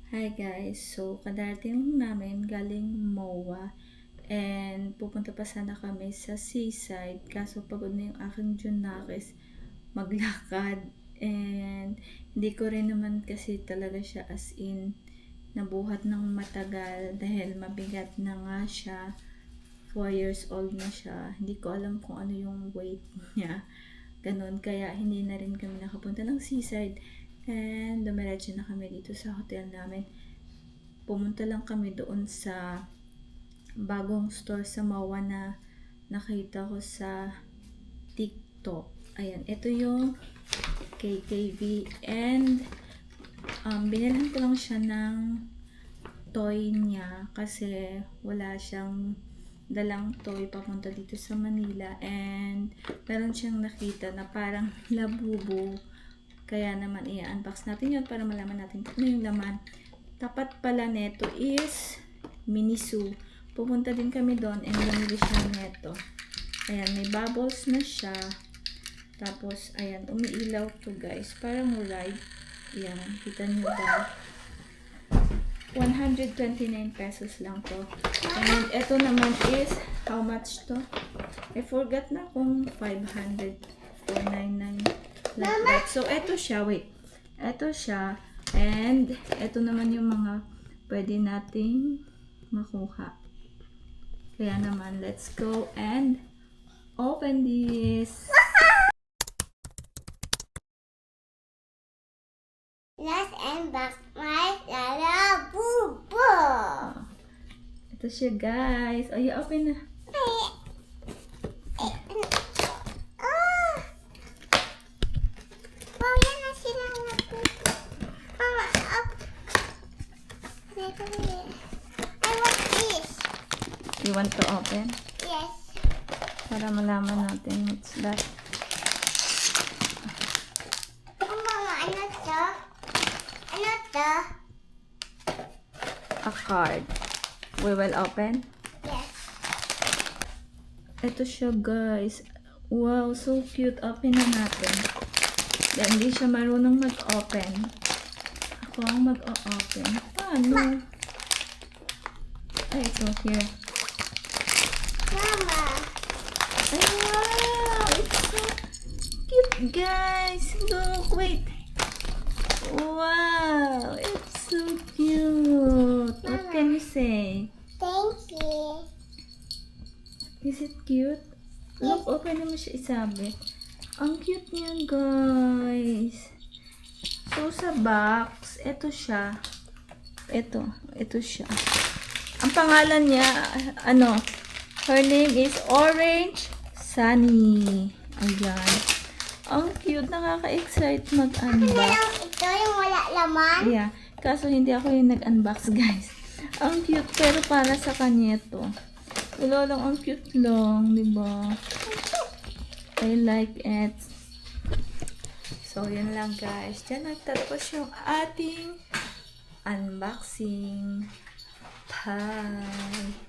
Hi guys, so kadarating namin galing MOA and pupunta pa sana kami sa seaside kaso pagod na yung aking Junakis maglakad and hindi ko rin naman kasi talaga siya as in nabuhat ng matagal dahil mabigat na nga siya. 4 years old na siya, hindi ko alam kung ano yung weight niya ganun, kaya hindi na rin kami nakapunta ng seaside and dumiretso na kami dito sa hotel namin. Pumunta lang kami doon sa bagong store sa MOA na nakita ko sa TikTok. Ayan, ito yung KKV and binilhan ko lang siya ng toy niya kasi wala siyang dalang toy papunta dito sa Manila and meron siyang nakita na parang labubo, kaya naman i-unbox natin yun para malaman natin kung ano yung laman. Tapat pala neto is Miniso. Pupunta din kami doon and bumili siya neto. Ayan, may bubbles na siya, tapos ayan, umiilaw to guys, parang ride. Ayan, kita nyo ba? 129 pesos lang to. And ito naman is, how much to? I forgot na kung 500, 499 like that. So, ito siya, wait. Ito siya. And, ito naman yung mga pwede nating makuha. Kaya naman, let's go and open this. Let's unbox my Labubu. Ito siya guys. Oh, you open na. Wow, yan na silang Labubu. Mama, up. I want this. You want to open? Yes. Para malaman natin what's that. Oh, Mama, ano to? Ano to? A card. We will open. Yes. Ito siya guys. Wow, so cute. Open na natin. Then, hindi siya marunong mag-open. Ako ang mag-open. Paano? Ay, ito. Here. Mama. Ay, wow! It's so cute guys. Look, wait. Wow! It's so cute. What can you say? Thank you. Is it cute? Look, open naman siya isabit. Ang cute niya, guys. So, sa box, ito siya. Ito siya. Ang pangalan niya, her name is Orange Sunny. Ayan. Ang cute, nakaka-excite mag-unbox. Ito yung wala laman. Yeah, kaso hindi ako yung nag-unbox, guys. Ang cute, pero para sa kanya ito. Wala lang, ang cute lang, diba? I like it. So, yun lang guys. Diyan nagtatapos yung ating unboxing. Bye!